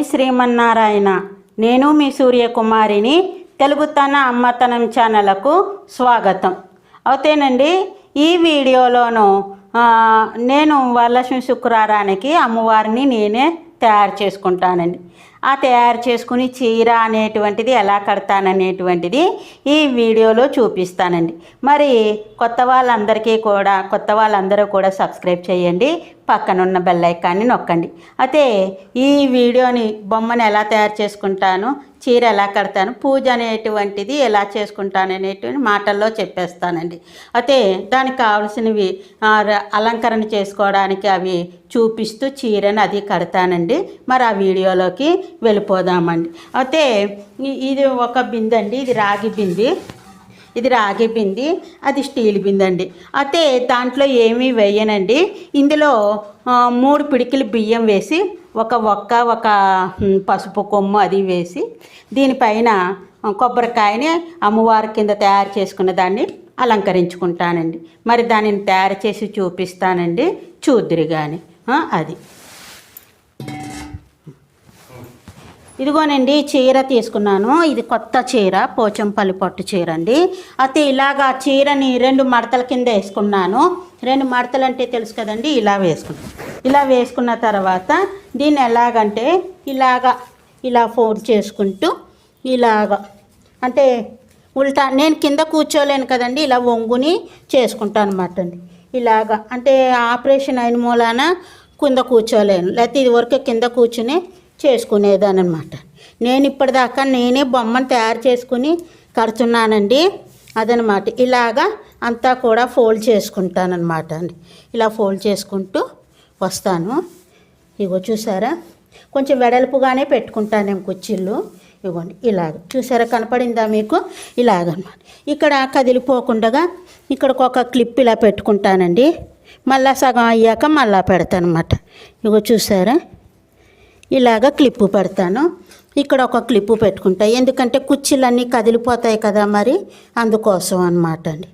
శ్రీమన్నారాయణ. నేను మీ సూర్యకుమారిని. తెలుగుతన అమ్మతనం ఛానల్కు స్వాగతం. అవుతేనండి, ఈ వీడియోలోను నేను వరలక్ష్మి శుక్రవారానికి అమ్మవారిని నేనే తయారు చేసుకుంటానండి. ఆ తయారు చేసుకుని చీర అనేటువంటిది ఎలా కడతాననేటువంటిది ఈ వీడియోలో చూపిస్తానండి. మరి కొత్త వాళ్ళందరూ కూడా సబ్స్క్రైబ్ చేయండి, పక్కనున్న బెల్ ఐకాన్ని నొక్కండి. అయితే ఈ వీడియోని బొమ్మను ఎలా తయారు చేసుకుంటాను, చీర ఎలా కడతాను, పూజ అనేటువంటిది ఎలా చేసుకుంటాను అనేటువంటి మాటల్లో చెప్పేస్తానండి. అయితే దానికి కావాల్సినవి అలంకరణ చేసుకోవడానికి అవి చూపిస్తూ చీరను అది కడతానండి. మరి ఆ వీడియోలోకి వెళ్ళిపోదామండి. అయితే ఇది ఒక బిందె అండి, ఇది రాగి బింది, అది స్టీల్ బిందె అండి. అయితే దాంట్లో ఏమీ వేయనండి. ఇందులో 3 పిడికిలు బియ్యం వేసి ఒక పసుపు కొమ్ము అది వేసి దీనిపైన కొబ్బరికాయని అమ్మవారి కింద తయారు చేసుకున్న దాన్ని అలంకరించుకుంటానండి. మరి దానిని తయారు చేసి చూపిస్తానండి, చూద్దురు కానీ. అది ఇదిగోనండి, చీర తీసుకున్నాను. ఇది కొత్త చీర, పోచంపల్లి పట్టు చీర అండి. అయితే ఇలాగా చీరని 2 మడతల కింద వేసుకున్నాను. 2 మడతలు అంటే తెలుసు కదండి, ఇలా వేసుకున్న తర్వాత దీన్ని ఎలాగంటే ఇలా ఫోల్డ్ చేసుకుంటూ అంటే ఉల్టా, నేను కింద కూర్చోలేను కదండి, ఇలా వంగుని చేసుకుంటాను అన్నమాట అండి. అంటే ఆపరేషన్ అయిన మూలాన కింద కూర్చోలేను, లేకపోతే ఇదివరకు కింద కూర్చుని చేసుకునేదాని అనమాట. నేను ఇప్పటిదాకా నేనే బొమ్మను తయారు చేసుకుని కడుతున్నానండి. అదనమాట. అంతా కూడా ఫోల్డ్ చేసుకుంటానమాట అండి. ఇలా ఫోల్డ్ చేసుకుంటూ వస్తాను. ఇగో చూసారా, కొంచెం వెడల్పుగానే పెట్టుకుంటాను కుర్చీలు. ఇవ్వండి, చూసారా, కనపడిందా మీకు? ఇలాగనమాట. ఇక్కడ కదిలిపోకుండా ఇక్కడికి ఒక క్లిప్ ఇలా పెట్టుకుంటానండి. మళ్ళీ సగం అయ్యాక మళ్ళీ పెడతాను అనమాట. ఇగో చూసారా, క్లిప్పు పెడతాను. ఇక్కడ ఒక క్లిప్పు పెట్టుకుంటా, ఎందుకంటే కుర్చీలన్నీ కదిలిపోతాయి కదా, మరి అందుకోసం అన్నమాట అండి.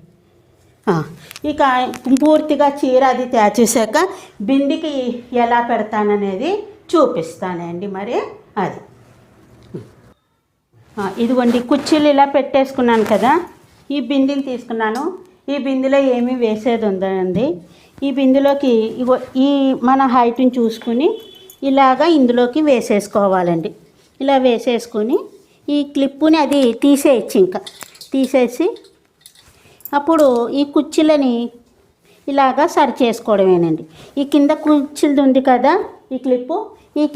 ఇక పూర్తిగా చీర అది తయారు చేశాక బిందికి ఎలా పెడతాననేది చూపిస్తానండి. మరి అది ఇదిగోండి, కుర్చీలు ఇలా పెట్టేసుకున్నాను కదా. ఈ బిందెని తీసుకున్నాను. ఈ బిందెలో ఏమీ వేసేది ఉందండి. ఈ బిందెలోకి ఈ మన హైట్ని చూసుకుని ఇందులోకి వేసేసుకోవాలండి. ఇలా వేసేసుకొని ఈ క్లిప్పుని అది తీసేసి అప్పుడు ఈ కుర్చీలని సరి చేసుకోవడమేనండి. ఈ కింద కుర్చీలది ఉంది కదా ఈ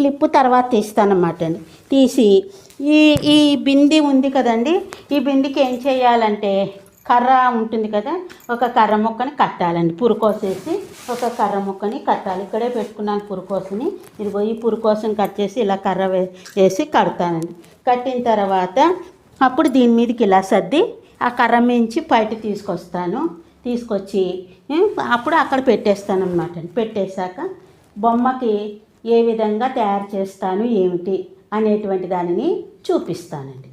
క్లిప్పు తర్వాత తీస్తానన్నమాట అండి. తీసి ఈ బింది ఉంది కదండి, ఈ బిందికి ఏం చేయాలంటే కర్ర ఉంటుంది కదా, ఒక కర్ర ముక్కని కట్టాలండి. పురుకోసేసి ఒక కర్ర ముక్కని కట్టాలి. ఇక్కడే పెట్టుకున్నాను పురుకోసని. ఇదిగో ఈ పురుకోసం కట్ చేసి ఇలా కర్ర వేసి కడతానండి. కట్టిన తర్వాత అప్పుడు దీని మీదకి ఇలా సర్ది ఆ కర్ర మించి బయట తీసుకొచ్చి అప్పుడు అక్కడ పెట్టేస్తాను అన్నమాట. పెట్టేశాక బొమ్మకి ఏ విధంగా తయారు చేస్తాను ఏమిటి అనేటువంటి దానిని చూపిస్తానండి.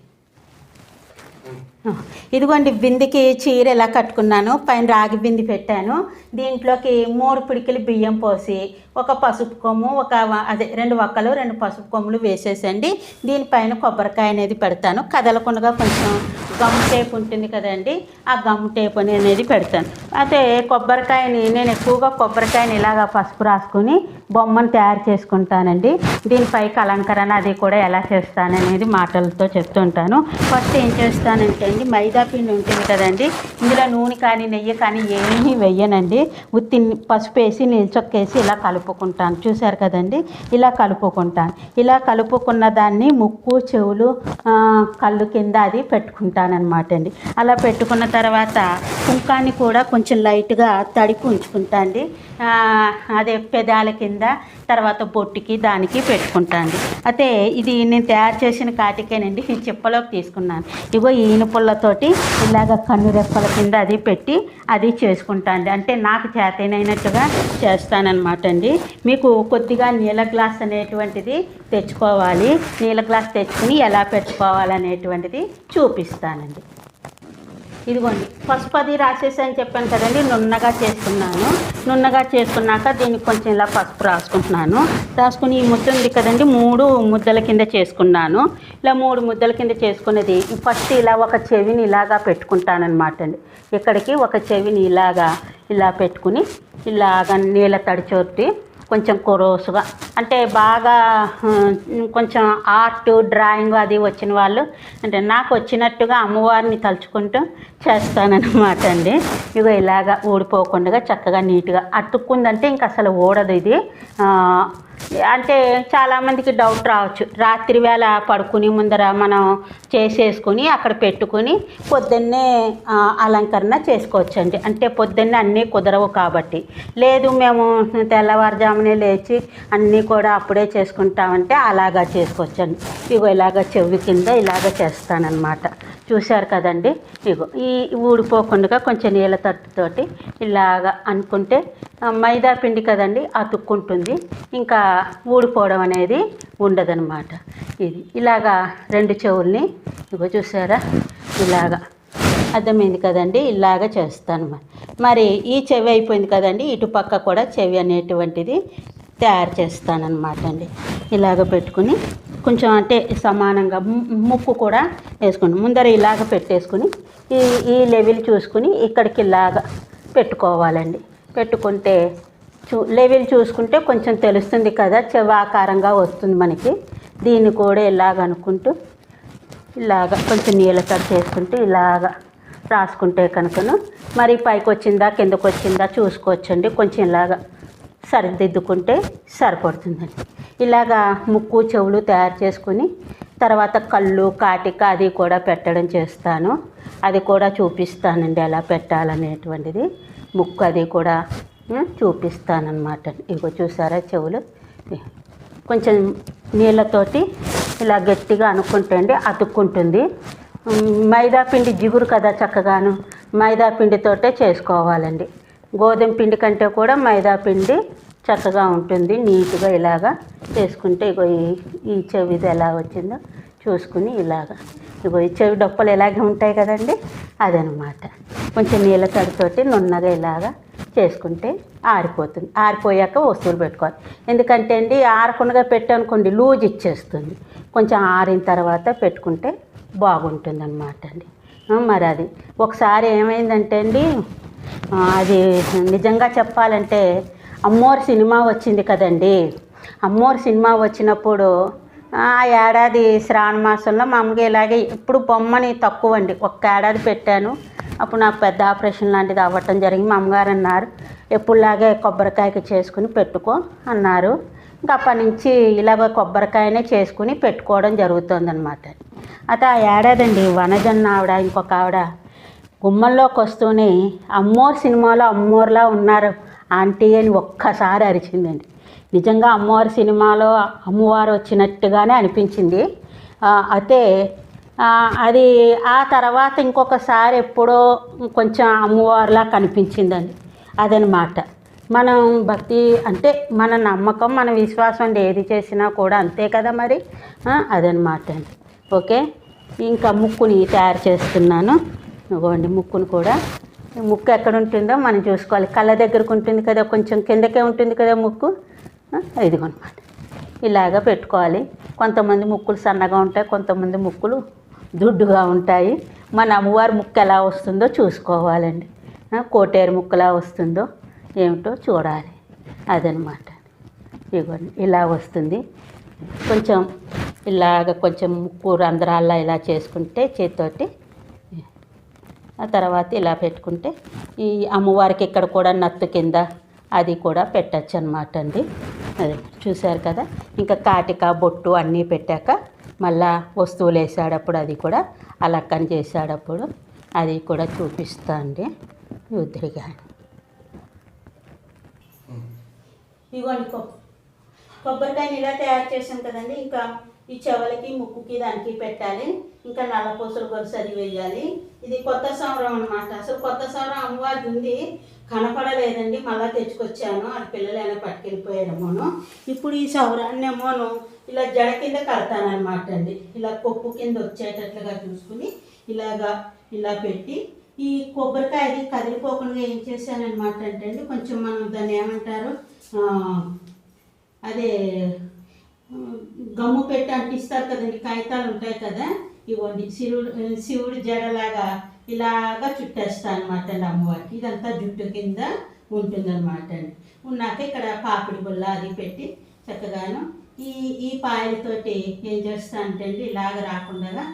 ఇదిగోండి, బిందికి చీర ఎలా కట్టుకున్నాను. పైన రాగి బింది పెట్టాను. దీంట్లోకి 3 పిడికిలు బియ్యం పోసి ఒక పసుపు కొమ్ము, 2 వక్కలు 2 పసుపు కొమ్ములు వేసేసండి. దీనిపైన కొబ్బరికాయ అనేది పెడతాను. కదలకుండా కొంచెం గమ్ టేప్ ఉంటుంది కదండి, ఆ గమ్ టేప్ అనేది పెడతాను. అయితే నేను ఎక్కువగా కొబ్బరికాయని పసుపు రాసుకుని బొమ్మను తయారు చేసుకుంటానండి. దీనిపైకి అలంకరణ అది కూడా ఎలా చేస్తాననేది మాటలతో చెప్తుంటాను. ఫస్ట్ ఏం చేస్తానంటే అండి, మైదా పిండి ఉంటుంది కదండి, ఇందులో నూనె కానీ నెయ్యి కానీ ఏమీ వెయ్యనండి. ఉత్తి పసుపు వేసి నీళ్ళచొక్కేసి ఇలా కలుపుకుంటాను. చూశారు కదండి, ఇలా కలుపుకున్న దాన్ని ముక్కు, చెవులు, కళ్ళు కింద అది పెట్టుకుంటాను అనమాట అండి. అలా పెట్టుకున్న తర్వాత కుంకాన్ని కూడా కొంచెం లైట్గా తడిపి ఉంచుకుంటా అండి. అదే పెదాల కింద తర్వాత బొట్టుకి దానికి పెట్టుకుంటాను. అయితే ఇది నేను తయారు చేసిన కాటికేనండి నేను చిప్పలోకి తీసుకున్నాను. ఇగో ఈ ఇనుపుల్లతోటి ఇలాగ కన్ను రెప్పల కింద అది పెట్టి అది చేసుకుంటాను. అంటే నాకు చేతనైనట్టుగా చేస్తానన్నమాట అండి. మీకు కొద్దిగా నీళ్ళ గ్లాస్ అనేటువంటిది తెచ్చుకోవాలి. నీళ్ళ గ్లాస్ తెచ్చుకుని ఎలా పెట్టుకోవాలనేటువంటిది చూపిస్తానండి. ఇదిగోండి పసుపు అది రాసేసి అని చెప్పాను కదండి. నున్నగా చేసుకున్నాను. నున్నగా చేసుకున్నాక దీనికి కొంచెం ఇలా పసుపు రాసుకుంటున్నాను. రాసుకుని ఈ ముద్ద ఉంది కదండి 3 ముద్దల కింద చేసుకున్నాను. ఇలా 3 ముద్దల కింద చేసుకునేది ఫస్ట్ ఇలా ఒక చెవిని ఇలాగా పెట్టుకుంటానమాట అండి. ఇక్కడికి ఒక చెవిని ఇలా పెట్టుకుని ఇలాగ నీళ్ళ తడిచోటి కొంచెం కొరోసుగా అంటే బాగా కొంచెం ఆర్ట్ డ్రాయింగ్ అది వచ్చిన వాళ్ళు అంటే నాకు వచ్చినట్టుగా అమ్మవారిని తలుచుకుంటూ చేస్తానన్నమాట అండి. ఇగో ఇలాగా ఊడిపోకుండా చక్కగా నీట్గా అతుక్కుందంటే ఇంక అసలు ఊడదు ఇది. అంటే చాలామందికి డౌట్ రావచ్చు, రాత్రి వేళ పడుకుని ముందర మనం చేసేసుకుని అక్కడ పెట్టుకుని పొద్దున్నే అలంకరణ చేసుకోవచ్చండి. అంటే పొద్దున్నే అన్నీ కుదరవు కాబట్టి, లేదు మేము తెల్లవారుజామునే లేచి అన్నీ కూడా అప్పుడే చేసుకుంటామంటే అలాగా చేసుకోవచ్చండి. ఇగో ఇలాగ చెవి కింద ఇలాగ చేస్తానన్నమాట. చూశారు కదండి. ఇగో ఈ ఊడిపోకుండా కొంచెం నీళ్ళ తట్టుతోటి ఇలాగ అనుకుంటే మైదా పిండి కదండి అతుక్కుంటుంది, ఇంకా ఊడిపోవడం అనేది ఉండదన్నమాట. ఇది ఇలాగా 2 చెవుల్ని ఇగో చూసారా ఇలాగా అర్థమైంది కదండి. ఇలాగ చేస్తాను. మరి ఈ చెవి అయిపోయింది కదండి, ఇటుపక్క కూడా చెవి అనేటువంటిది తయారు చేస్తానన్నమాట అండి. ఇలాగ పెట్టుకుని కొంచెం అంటే సమానంగా ముక్కు కూడా వేసుకోండి. ముందర ఇలాగ పెట్టేసుకుని ఈ లెవెల్ చూసుకుని ఇక్కడికి ఇలాగ పెట్టుకోవాలండి. పెట్టుకుంటే లెవెల్ చూసుకుంటే కొంచెం తెలుస్తుంది కదా, చెవి ఆకారంగా వస్తుంది మనకి. దీన్ని కూడా ఇలాగ అనుకుంటూ ఇలాగ కొంచెం నీళ్ళ తడి చేసుకుంటూ ఇలాగ రాసుకుంటే కనుకను మరి పైకి వచ్చిందా కిందకు వచ్చిందా చూసుకోవచ్చండి. కొంచెం ఇలాగ సరిదిద్దుకుంటే సరిపడుతుందండి. ఇలాగా ముక్కు చెవులు తయారు చేసుకుని తర్వాత కళ్ళు కాటిక అది కూడా పెట్టడం చేస్తాను. అది కూడా చూపిస్తానండి ఎలా పెట్టాలనేటువంటిది. ముక్కు అది కూడా చూపిస్తానన్నమాట. ఇగో చూసారా చెవులు కొంచెం నీళ్ళతోటి ఇలా గట్టిగా అనుకుంటే అండి అతుక్కుంటుంది. మైదా పిండి జిగురు కదా చక్కగాను, మైదా పిండితోటే చేసుకోవాలండి. గోధుమ పిండి కంటే కూడా మైదా పిండి చక్కగా ఉంటుంది. నీట్గా ఇలాగా చేసుకుంటే ఇగో ఈ చెవిది ఎలా వచ్చిందో చూసుకుని ఇలాగా ఇగో ఈ చెవి డొప్పలు ఎలాగే ఉంటాయి కదండి, అదనమాట. కొంచెం నీళ్ళ తడితోటి నున్నగా ఇలాగా చేసుకుంటే ఆరిపోతుంది. ఆరిపోయాక వస్తువులు పెట్టుకోవాలి. ఎందుకంటే అండి ఆరకుండా పెట్టనుకోండి లూజ్ ఇచ్చేస్తుంది. కొంచెం ఆరిన తర్వాత పెట్టుకుంటే బాగుంటుంది అన్నమాట అండి. మరి అది ఒకసారి ఏమైందంటే అండి, అది నిజంగా చెప్పాలంటే అమ్మోరు సినిమా వచ్చింది కదండి. అమ్మోరు సినిమా వచ్చినప్పుడు ఆ ఏడాది శ్రావణ మాసంలో మామూలుగా ఇలాగే ఇప్పుడు బొమ్మని తక్కువ అండి, ఒక్క ఏడాది పెట్టాను. అప్పుడు నాకు పెద్ద ఆపరేషన్ లాంటిది అవ్వటం జరిగింది. మా అమ్మగారు అన్నారు ఎప్పుడులాగే కొబ్బరికాయకి చేసుకుని పెట్టుకో అన్నారు. ఇంకా అప్పటి నుంచి ఇలాగ కొబ్బరికాయనే చేసుకుని పెట్టుకోవడం జరుగుతుందన్నమాట. అయితే ఆ ఏడాది అండి వనజన్న ఆవిడ ఇంకొక ఆవిడ గుమ్మంలోకి వస్తూనే అమ్మోరు సినిమాలో అమ్మోరులా ఉన్నారు ఆంటీ అని ఒక్కసారి అరిచిందండి. నిజంగా అమ్మవారి సినిమాలో అమ్మవారు వచ్చినట్టుగానే అనిపించింది. అయితే అది ఆ తర్వాత ఇంకొకసారి ఎప్పుడో కొంచెం అమ్మవారిలా కనిపించిందండి. అదనమాట మనం భక్తి అంటే మన నమ్మకం మన విశ్వాసం అండి, ఏది చేసినా కూడా అంతే కదా మరి. అదనమాట అండి. ఓకే, ఇంకా ముక్కుని తయారు చేస్తున్నాను. ఇవ్వండి ముక్కును కూడా, ముక్కు ఎక్కడ ఉంటుందో మనం చూసుకోవాలి. కళ్ళ దగ్గరకు ఉంటుంది కదా, కొంచెం కిందకే ఉంటుంది కదా ముక్కు, ఇదిగోనమాట ఇలాగ పెట్టుకోవాలి. కొంతమంది ముక్కులు సన్నగా ఉంటాయి, కొంతమంది ముక్కులు దుడ్డుగా ఉంటాయి. మన అమ్మవారి ముక్కు ఎలా వస్తుందో చూసుకోవాలండి. కోటేరు ముక్కులా వస్తుందో ఏమిటో చూడాలి. అదనమాట. ఇదిగోండి ఇలా వస్తుంది. కొంచెం ఇలాగ కొంచెం ముక్కు రంధ్రాల్లో ఇలా చేసుకుంటే చేతితోటి, ఆ తర్వాత ఇలా పెట్టుకుంటే ఈ అమ్మవారికి ఇక్కడ కూడా నత్తు కింద అది కూడా పెట్టచ్చు అనమాట అండి. అదే చూశారు కదా. ఇంకా కాటిక బొట్టు అన్నీ పెట్టాక మళ్ళా వస్తువులు వేసాడప్పుడు అది కూడా అలక్కని చేసాడప్పుడు అది కూడా చూపిస్తా అండి ఉద్రిగా. ఇగోండి కొబ్బరికాయని ఇలా తయారు చేసాం కదండి. ఇంకా ఈ చెవులకి ముక్కుకి దానికి పెట్టాలి. ఇంకా నల్లపూసల గొలుసు అది వేయాలి. ఇది కొత్త సంవత్సరం అనమాట. అసలు కొత్త సంవత్సరం అమ్మవారికి ఉంది, కనపడలేదండి. మళ్ళీ తెచ్చుకొచ్చాను, అది పిల్లలైనా పట్టుకెళ్ళిపోయారేమోను. ఇప్పుడు ఈ సౌరాన్నేమోను ఇలా జడ కింద కడతానమాట అండి. ఇలా కొప్పు కింద వచ్చేటట్లుగా చూసుకుని ఇలా పెట్టి ఈ కొబ్బరికాయ అది కదిలిపోకుండా ఏం చేశానమాట అంటే అండి, కొంచెం మనం దాన్ని ఏమంటారు, అదే గమ్ము పెట్టి అంటిస్తారు కదండి, కాగితాలు ఉంటాయి కదా, ఇవ్వండి శివుడు జడలాగా ఇలాగా చుట్టేస్తాను అనమాట అండి అమ్మవారికి. ఇదంతా జుట్టు కింద ఉంటుందన్నమాట అండి. ఉన్నాక ఇక్కడ పాపిడి బుల్ల అది పెట్టి చక్కగాను ఈ పాయలతోటి ఏం చేస్తా అంటే అండి, ఇలాగ రాకుండా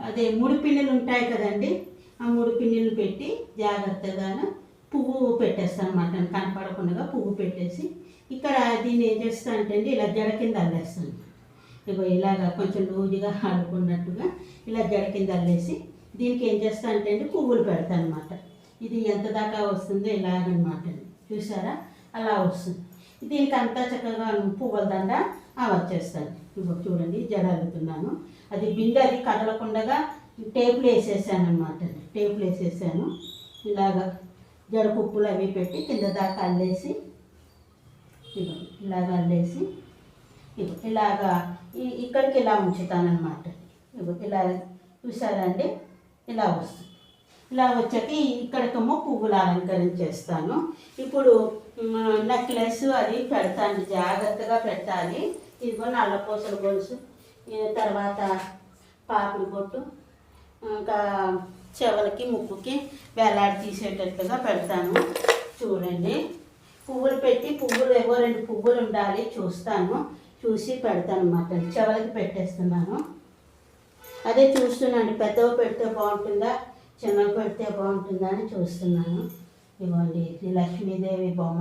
అదే ముడి పిన్నులు ఉంటాయి కదండి, ఆ ముడి పిన్నులు పెట్టి జాగ్రత్తగాను పువ్వు పెట్టేస్తాను అనమాట. కనపడకుండా పువ్వు పెట్టేసి ఇక్కడ దీన్ని ఏం చేస్తా అంటే అండి, ఇలా జడ కింద అల్లేస్తాను. ఇగో ఇలాగా కొంచెం లూజుగా ఆడుకున్నట్టుగా ఇలా జడ కింద అల్లేసి దీనికి ఏం చేస్తా అంటే అండి, పువ్వులు పెడతాను అనమాట. ఇది ఎంత దాకా వస్తుందో ఇలాగనమాట అండి, చూసారా అలా వస్తుంది. దీనికి అంతా చక్కగా పువ్వుల దండ వచ్చేస్తాను. ఇగో చూడండి జడ అల్లుతున్నాను. అది బిందె అది కదలకుండా టేపులు వేసేసాను అనమాట అండి. టేపులు వేసేసాను. ఇలాగా జడ పుప్పులు అవి పెట్టి కింద దాకా అల్లేసి ఇలాగ అల్లేసి ఇలాగా ఇక్కడికి ఇలా ఉంచుతానమాట. ఇలా చూసారా అండి, ఇలా వస్తుంది. ఇలా వచ్చాక ఇక్కడికేమో పువ్వులు అలంకరించేస్తాను. ఇప్పుడు నెక్లెస్ అది పెడతాను, జాగ్రత్తగా పెట్టాలి. ఇదిగో నల్లపూసల గొలుసు, తర్వాత పాపిడి బొట్టు, ఇంకా చెవులకి ముక్కుకి వేలాడి తీసేటట్లుగా పెడతాను. చూడండి పువ్వులు పెట్టి, పువ్వులు ఏవో 2 పువ్వులు ఉండాలి చూస్తాను, చూసి పెడతాను అన్నమాట. చెవులకి పెట్టేస్తున్నాను. అదే చూస్తున్నాను, పెద్దవి పెడితే బాగుంటుందా చిన్నవి పెడితే బాగుంటుందా అని చూస్తున్నాను. ఇవ్వండి ఈ లక్ష్మీదేవి బొమ్మ.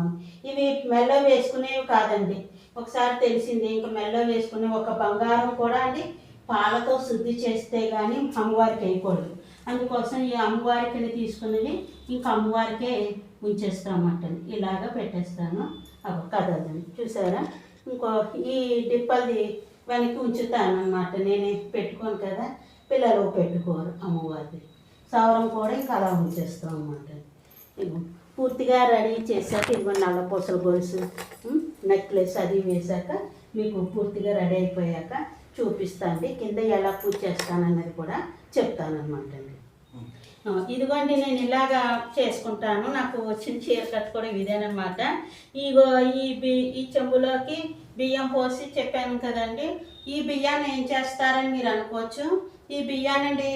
ఇవి మెల్ల వేసుకునేవి కాదండి, ఒకసారి తెలిసింది. ఇంకా మెల్ల వేసుకునే ఒక బంగారం కూడా అండి పాలతో శుద్ధి చేస్తే కానీ అమ్మవారికి వేయకూడదు. అందుకోసం ఈ అమ్మవారికి తీసుకునేవి ఇంకా అమ్మవారికే ఉంచేస్తామట. ఇలాగ పెట్టేస్తాను. కదలండి, చూసారా. ఇంకో ఈ డిప్పల్ది వెనక్కి ఉంచుతాను అన్నమాట. నేనే పెట్టుకోను కదా, పిల్లలు పెట్టుకోరు అమ్మవారిది. సౌరం కూడా ఇంకా అలా ఉంచేస్తాం అన్నమాట. పూర్తిగా రెడీ చేశాక ఇదిగో నల్లపూసల గొలుసు, నెక్లెస్ అది వేశాక మీకు పూర్తిగా రెడీ అయిపోయాక చూపిస్తాండి. కింద ఎలా పూజ చేస్తానన్నది కూడా చెప్తానమాట అండి. ఇదిగోండి నేను ఇలాగా చేసుకుంటాను. నాకు వచ్చిన చీర కట్టుకోవడం ఇదేనమాట. ఇగో ఈ చెంబులోకి బియ్యం పోసి చెప్పాను కదండి. ఈ బియ్యాన్ని ఏం చేస్తారని మీరు అనుకోవచ్చు. ఈ బియ్యానండి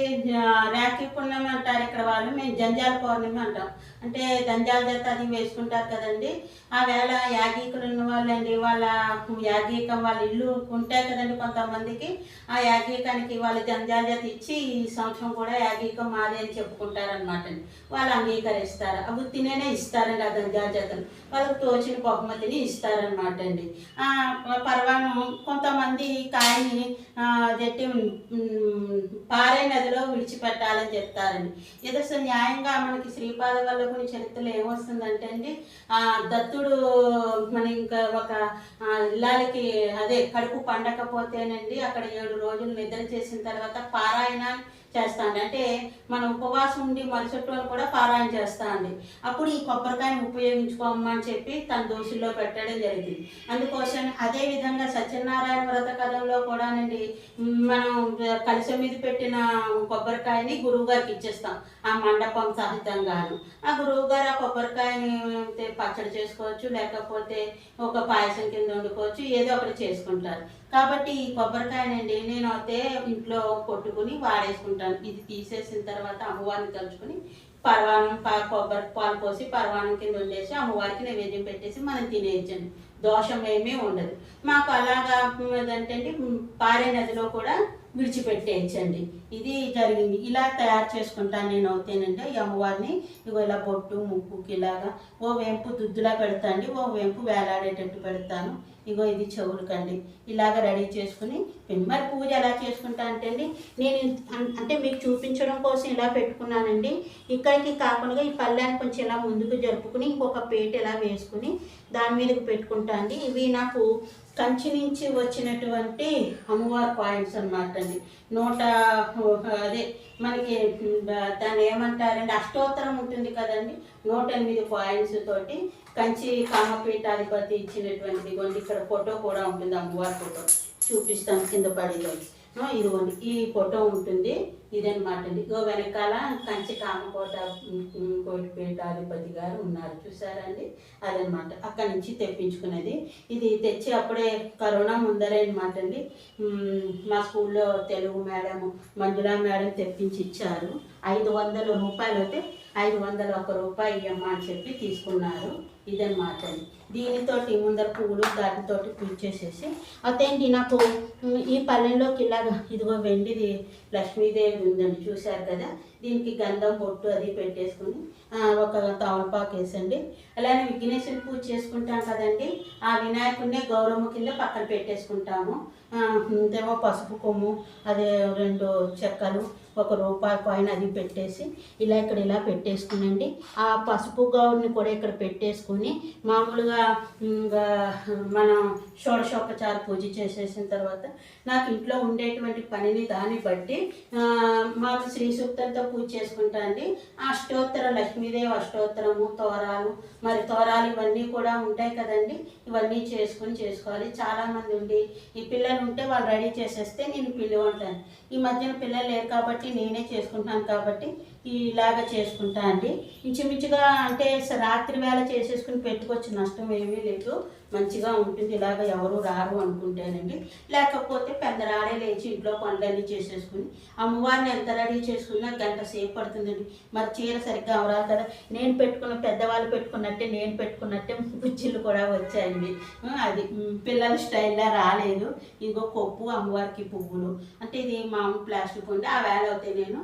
రాఖీ పుణ్యమి అంటారు ఇక్కడ వాళ్ళు, మేము జంజాల పౌర్ణమి అంటాం. అంటే జంజాల జత అది వేసుకుంటారు కదండి. ఆ వేళ యాగీకులు ఉన్న వాళ్ళండి, వాళ్ళ యాగీకం వాళ్ళ ఇల్లు ఉంటాయి కదండి కొంతమందికి. ఆ యాగీకానికి వాళ్ళు జంజాల జత ఇచ్చి ఈ సంవత్సరం కూడా యాగీకం మాది అని చెప్పుకుంటారనమాట అండి. వాళ్ళు అంగీకరిస్తారు. అవి తినేనే ఇస్తారండి ఆ జంజాల జతలు. వాళ్ళకి తోచిన బహుమతిని ఇస్తారనమాట అండి. పర్వాణం కొంతమంది కాయని జట్టి పారే నదిలో విడిచిపెట్టాలని చెప్తారండి. ఏదో న్యాయంగా మనకి శ్రీపాద వల్లభుని చరిత్రలో ఏమొస్తుందంటే అండి, దత్తుడు మన ఇంకా ఒక ఇల్లాలకి అదే కడుపు పండకపోతేనండి అక్కడ 7 రోజులు నిద్ర చేసిన తర్వాత పారాయణ చేస్తాండి. అంటే మనం ఉపవాసం ఉండి మరుసటి రోజు కూడా పారాయణ చేస్తాండి. అప్పుడు ఈ కొబ్బరికాయని ఉపయోగించుకోమని చెప్పి తన దోషుల్లో పెట్టడం జరిగింది. అందుకోసం అదేవిధంగా సత్యనారాయణ వ్రత కథంలో కూడానండి మనం కలశం మీద పెట్టిన కొబ్బరికాయని గురువు గారికి ఇచ్చేస్తాం, ఆ మండపం సహితంగాను. ఆ గురువు గారు ఆ కొబ్బరికాయని పచ్చడి చేసుకోవచ్చు, లేకపోతే ఒక పాయసం కింద వండుకోవచ్చు, ఏదో ఒకటి చేసుకుంటారు. కాబట్టి ఈ కొబ్బరికాయనండి నేను అయితే ఇంట్లో కొట్టుకుని వాడేసుకుంటాను. ఇది తీసేసిన తర్వాత అమ్మవారిని తలుచుకుని పరవానం కొబ్బరి పాలు పోసి పరవానం కింద వండేసి అమ్మవారికి నైవేద్యం పెట్టేసి మనం తినేయచ్చండి. దోషం ఏమీ ఉండదు. మాకు అలాగా అంటే పారే నదిలో కూడా విడిచిపెట్టేయచ్చండి. ఇది జరిగింది. ఇలా తయారు చేసుకుంటాను నేను అవుతానంటే ఈ అమ్మవారిని. ఇగో ఇలా బొట్టు ముక్కుకి ఇలాగా ఓ వెంపు దుద్దులా పెడతాండి, ఓ వెంపు వేలాడేటట్టు పెడతాను. ఇగో ఇది చెవులకండి. ఇలాగ రెడీ చేసుకుని మరి పూజ ఎలా చేసుకుంటా అంటే అండి, నేను అంటే మీకు చూపించడం కోసం ఇలా పెట్టుకున్నానండి. ఇక్కడికి కాకుండా ఈ పళ్ళాన్ని కొంచెం ఇలా ముందుకు జరుపుకుని ఇంకొక పేట ఇలా వేసుకుని దాని మీదకి పెట్టుకుంటా అండి. ఇవి నాకు కంచి నుంచి వచ్చినటువంటి అమ్మవారి కాయిన్స్ అనమాట అండి. అదే మనకి దాన్ని ఏమంటారండి, అష్టోత్తరం ఉంటుంది కదండి, 108 కాయిన్స్ తోటి కంచి కామపీఠాధిపతి ఇచ్చినటువంటిది. ఇదిగోండి ఇక్కడ ఫోటో కూడా ఉంటుంది, అమ్మవారి ఫోటో చూపిస్తాను కింద పడేది. ఇదిగోండి ఈ ఫోటో ఉంటుంది, ఇదనమాట అండి. ఇగో వెనకాల కంచి కామపీఠాధిపతి గారు ఉన్నారు చూసారండి, అదనమాట. అక్కడి నుంచి తెప్పించుకునేది. ఇది తెచ్చి అప్పుడే కరోనా ముందరే అనమాట అండి. మా స్కూల్లో తెలుగు మేడం మంజులా మేడం తెప్పించి ఇచ్చారు. 500 రూపాయలు అయితే 501 రూపాయి ఇవ్వమ్మా అని చెప్పి తీసుకున్నారు. ఇదన్నమాట అండి. దీనితోటి ముందర పువ్వులు దాటితోటి పూజ చేసేసి అదేంటి నాకు ఈ పల్లెల్లోకి ఇలాగా ఇదిగో వెండిది లక్ష్మీదేవి ఉందండి చూశారు కదా. దీనికి గంధం బొట్టు అది పెట్టేసుకుని ఒక తమలపాకు వేసండి. అలానే విఘ్నేశ్వరి పూజ చేసుకుంటాం కదండి, ఆ వినాయకుడినే గౌరమ్మ కింద పక్కన పెట్టేసుకుంటాము. ఇంతేమో పసుపు కొమ్ము అదే 2 చెక్కలు 1 రూపాయి కాయిన్ అది పెట్టేసి ఇక్కడ ఇలా పెట్టేసుకునండి. ఆ పసుపు గౌరిని కూడా ఇక్కడ పెట్టేసుకుని మామూలుగా మనం షోడశోపచార పూజ చేసేసిన తర్వాత నాకు ఇంట్లో ఉండేటువంటి పనిని దాన్ని బట్టి మాకు శ్రీ సూక్తంతో పూజ చేసుకుంటా అండి. అష్టోత్తర లక్ష్మీదేవి అష్టోత్తరము, తోరాలు, మరి తోరాలు ఇవన్నీ కూడా ఉంటాయి కదండి, ఇవన్నీ చేసుకోవాలి. చాలామంది ఉండి ఈ పిల్లలు ఉంటే వాళ్ళు రెడీ చేసేస్తే నేను పిండి వంటాను. ఈ మధ్యన పిల్లలు లేరు కాబట్టి నేనే చేసుకుంటాను కాబట్టి ఇలాగ చేసుకుంటా అండి. ఇంచుమించుగా అంటే రాత్రి వేళ చేసేసుకుని పెట్టుకోవచ్చు, నష్టం ఏమీ లేదు, మంచిగా ఉంటుంది. ఇలాగ ఎవరు రారు అనుకుంటేనండి. లేకపోతే పెద్దరాడే లేచి ఇంట్లో పనులన్నీ చేసేసుకుని అమ్మవారిని ఎంత రెడీ చేసుకున్నా 1 గంట సేపు పడుతుందండి. మరి చీర సరిగ్గా అవరాలి కదా. నేను పెట్టుకున్న పెద్దవాళ్ళు పెట్టుకున్నట్టే నేను పెట్టుకున్నట్టే కుర్చీలు కూడా వచ్చాయండి. అది పిల్లల స్టైల్లో రాలేదు. ఇదిగో కొప్పు అమ్మవారికి పువ్వులు అంటే ఇది మామూలు ప్లాస్టిక్ ఉండి ఆ వేళ అవుతాయి. నేను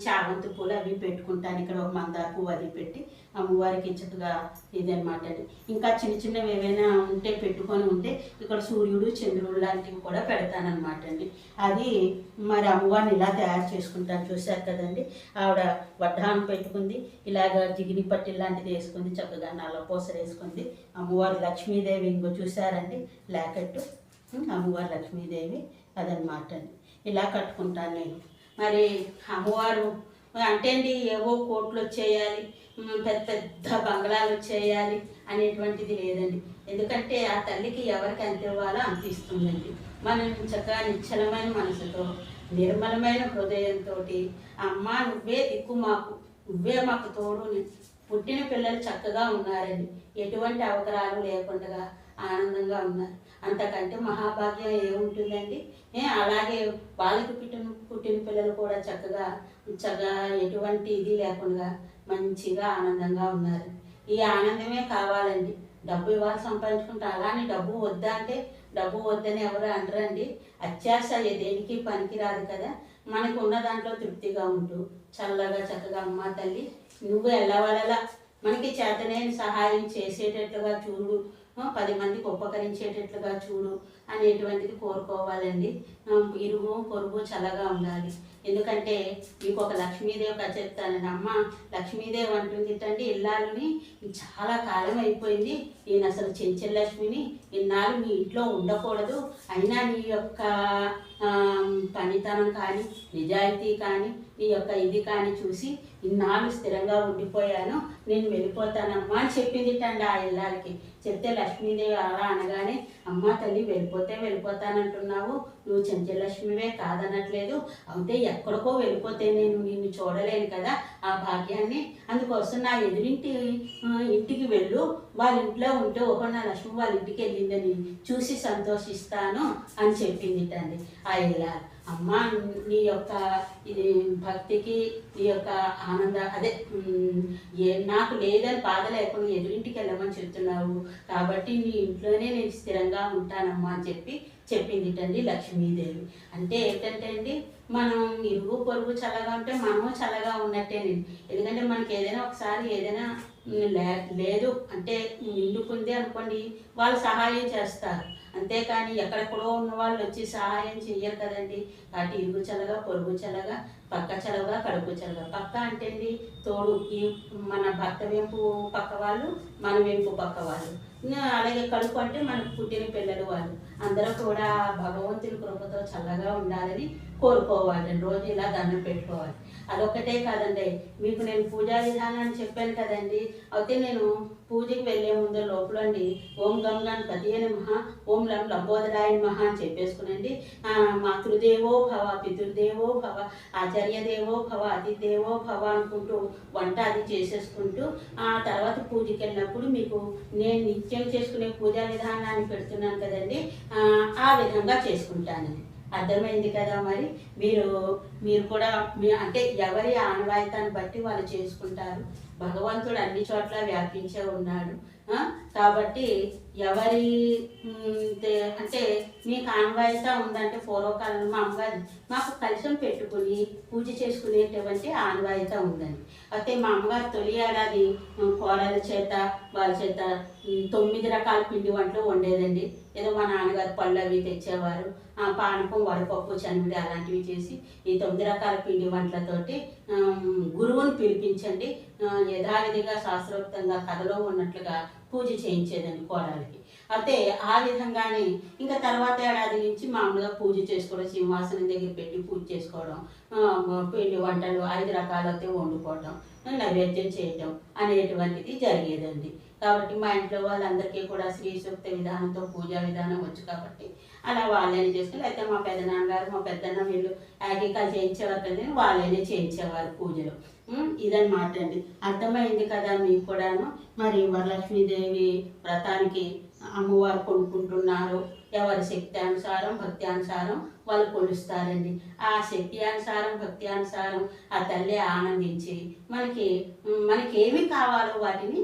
చామంతి పూలు అవి పెట్టుకుంటాను. ఇక్కడ ఒక మందార పువ్వు అది పెట్టి అమ్మవారికి చక్కగా ఇదనమాట అండి. ఇంకా చిన్నవి ఏవైనా ఉంటే పెట్టుకొని ఉంటే ఇక్కడ సూర్యుడు చంద్రుడు లాంటివి కూడా పెడతానమాట అండి. అది మరి అమ్మవారిని ఇలా తయారు చేసుకుంటాను చూశారు కదండి. ఆవిడ వడ్డానం పెట్టుకుంది, ఇలాగ జిగిని పట్టి లాంటిది వేసుకుంది, చక్కగా నల్లపూసలు వేసుకుంది. అమ్మవారు లక్ష్మీదేవి ఇంకో చూశారండి లాకెట్టు, అమ్మవారు లక్ష్మీదేవి అదనమాట అండి. ఇలా కట్టుకుంటాను నేను. మరి అమ్మవారు అంటే అండి ఏవో కోట్లు వచ్చేయాలి, పెద్ద పెద్ద బంగ్లాలు వచ్చేయాలి అనేటువంటిది లేదండి. ఎందుకంటే ఆ తల్లికి ఎవరికి అంత ఇవ్వాలో అంత ఇస్తుందండి. మనం చక్కగా నిశ్చలమైన మనసుతో నిర్మలమైన హృదయంతో అమ్మ నువ్వే దిక్కు మాకు, నువ్వే మాకు తోడు, పుట్టిన పిల్లలు చక్కగా ఉన్నారండి, ఎటువంటి అవకరాలు లేకుండా ఆనందంగా ఉన్నారు. అంతకంటే మహాభాగ్యం ఏముంటుందండి. అలాగే వాళ్ళకి పుట్టిన పిల్లలు కూడా చక్కగా ఎటువంటి ఇది లేకుండా మంచిగా ఆనందంగా ఉన్నారు. ఈ ఆనందమే కావాలండి. డబ్బు ఇవాళ సంపాదించుకుంటే అలానే డబ్బు వద్దా అంటే డబ్బు వద్దని ఎవరు అనరండి. అత్యాశ దేనికి పనికిరాదు కదా. మనకు ఉన్న దాంట్లో తృప్తిగా ఉంటూ చల్లగా చక్కగా అమ్మ తల్లి నువ్వు ఎల్లవలలా మనకి చేతనైన సహాయం చేసేటట్లుగా చూడు, 10 మందికి ఉపకరించేటట్లుగా చూడు అనేటువంటిది కోరుకోవాలండి. ఇరుగు పొరుగు చల్లగా ఉండాలి. ఎందుకంటే మీకు ఒక లక్ష్మీదేవి కథ చెప్తానండి. అమ్మ లక్ష్మీదేవి అంటుంది అండి, ఇల్లాలని చాలా కాలం అయిపోయింది, నేను అసలు చెంచలక్ష్మిని, ఇన్నాళ్ళు మీ ఇంట్లో ఉండకూడదు, అయినా నీ యొక్క పనితనం కానీ నిజాయితీ కానీ నీ యొక్క ఇది కానీ చూసి ఇన్నాళ్ళు స్థిరంగా ఉండిపోయాను, నేను వెళ్ళిపోతానమ్మా అని చెప్పింది అండి ఆ ఇల్లాలకి. చెప్తే లక్ష్మీదేవి అలా అనగానే అమ్మ తల్లి వెళ్ళిపోతానంటున్నావు, నువ్వు చెంచలక్ష్మివే కాదనట్లేదు, అయితే ఎక్కడికో వెళ్ళిపోతే నేను నిన్ను చూడలేను కదా ఆ భాగ్యాన్ని, అందుకోసం నా ఇంటికి వెళ్ళు, వాళ్ళ ఇంట్లో ఉంటే ఓహో నా లక్ష్మి వాళ్ళ ఇంటికి వెళ్ళిందని చూసి సంతోషిస్తాను అని చెప్పింది అండి ఆ ఇల్లాలు. అమ్మ నీ యొక్క ఇది భక్తికి నీ యొక్క ఆనంద అదే నాకు లేదని బాధ లేకుండా ఎదురింటికి వెళ్ళమని చెప్తున్నావు కాబట్టి నీ ఇంట్లోనే నేను స్థిరంగా ఉంటానమ్మా అని చెప్పిందిటండి లక్ష్మీదేవి. అంటే ఏంటంటే అండి, మనం ఇరుగు పొరుగు చల్లగా ఉంటే మనము చల్లగా ఉన్నట్టేనండి. ఎందుకంటే మనకి ఏదైనా ఒకసారి ఏదైనా లేదు అంటే నిండుకుంది అనుకోండి, వాళ్ళు సహాయం చేస్తారు. అంతేకాని ఎక్కడెక్కడో ఉన్న వాళ్ళు వచ్చి సహాయం చెయ్యరు కదండి. కాబట్టి ఇరుగు చల్లగా, పొరుగు చల్లగా, పక్క చల్లగా, కడుపు చల్లగా. పక్క అంటే అండి తోడు, ఈ మన భర్త వెంపు పక్క వాళ్ళు, మన వెంపు పక్క వాళ్ళు. అలాగే కడుపు అంటే మనకు పుట్టిన పిల్లలు వాళ్ళు అందరూ కూడా భగవంతుని కృపతో చల్లగా ఉండాలని కోరుకోవాలండి. రోజు ఇలా దండం పెట్టుకోవాలి. అదొక్కటే కాదండి, మీకు నేను పూజా విధానాన్ని చెప్పాను కదండి. అయితే నేను పూజకి వెళ్ళే ముందు లోపలండి ఓం గం గణపతియే నమః, ఓం లం లంబోదరాయ నమః అని చెప్పేసుకునండి. మాతృదేవో భవ, పితృదేవో భవ, ఆచార్యదేవో భవ, అతిథిదేవో భవ అనుకుంటూ వంట అది చేసేసుకుంటూ ఆ తర్వాత పూజకి వెళ్ళినప్పుడు మీకు నేను నిత్యం చేసుకునే పూజా విధానాన్ని పెడుతున్నాను కదండి, ఆ విధంగా చేసుకుంటానండి. అర్థమైంది కదా. మరి మీరు కూడా అంటే ఎవరి ఆనవాయితాన్ని బట్టి వాళ్ళు చేసుకుంటారు. భగవంతుడు అన్ని చోట్ల వ్యాపించే ఉన్నాడు. కాబట్టి ఎవరి అంటే మీకు ఆనవాయిత ఉందంటే పూర్వకాలంలో మా అమ్మగారు మాకు కలశం పెట్టుకుని పూజ చేసుకునేటువంటి ఆనవాయిత ఉందండి. అయితే మా అమ్మగారు తొలి ఏడాది కోడల చేత వాళ్ళ చేత 9 రకాల పిండి వంటలు వండేదండి. ఏదో మా నాన్నగారు పళ్ళు అవి తెచ్చేవారు, పానకం, వడపప్పు, చనివిడి అలాంటివి చేసి ఈ 9 రకాల పిండి వంటలతోటి గురువుని పిలిపించండి యథావిధిగా శాస్త్రోక్తంగా కథలో ఉన్నట్లుగా పూజ చేయించేదండి కోడలికి. అయితే ఆ విధంగానే ఇంకా తర్వాత ఏడాది నుంచి మామూలుగా పూజ చేసుకోవడం, సింహాసనం దగ్గర పెట్టి పూజ చేసుకోవడం, పిండి వంటలు 5 రకాలు అయితే వండుకోవడం, నైవేద్యం చేయటం అనేటువంటిది జరిగేదండి. కాబట్టి మా ఇంట్లో వాళ్ళందరికీ కూడా శ్రీ సూక్త విధానంతో పూజా విధానం వచ్చు కాబట్టి అలా వాళ్ళని చేసుకుని, అయితే మా పెద్దనాన్నగారు మా పెద్దన్న వీళ్ళు యాగికాలు చేయించేవారు కదండి, వాళ్ళనే చేయించేవారు పూజలు. ఇదన్నమాట అండి. అర్థమైంది కదా మీకు కూడాను. మరి వరలక్ష్మీదేవి వ్రతానికి అమ్మవారు కొనుక్కుంటున్నారు. ఎవరి శక్తి అనుసారం భక్తి అనుసారం వాళ్ళు కొలుస్తారండి. ఆ శక్తి అనుసారం భక్తి అనుసారం ఆ తల్లి ఆనందించి మనకి ఏమి కావాలో వాటిని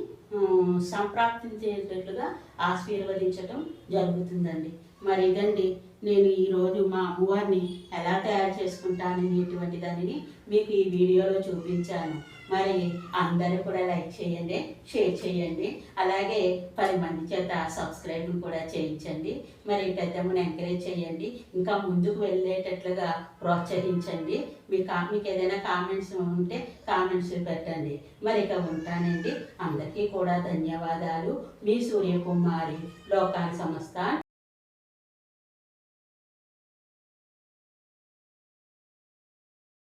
సంప్రాప్తించేటట్లుగా ఆశీర్వదించటం జరుగుతుందండి. మరి ఇదండి నేను ఈరోజు మా అమ్మవారిని ఎలా తయారు చేసుకుంటాననేటువంటి దానిని మీకు ఈ వీడియోలో చూపించాను. మరి అందరూ కూడా లైక్ చేయండి, షేర్ చేయండి, అలాగే 10 మంది చేత సబ్స్క్రైబ్ కూడా చేయించండి. మరి పెద్దమ్మని ఎంకరేజ్ చేయండి, ఇంకా ముందుకు వెళ్ళేటట్లుగా ప్రోత్సహించండి. మీకు ఏదైనా కామెంట్స్ ఉంటే కామెంట్స్ పెట్టండి. మరి ఇక ఉంటానండి. అందరికీ కూడా ధన్యవాదాలు. మీ సూర్యకుమారి, లోకాన్ సమస్త.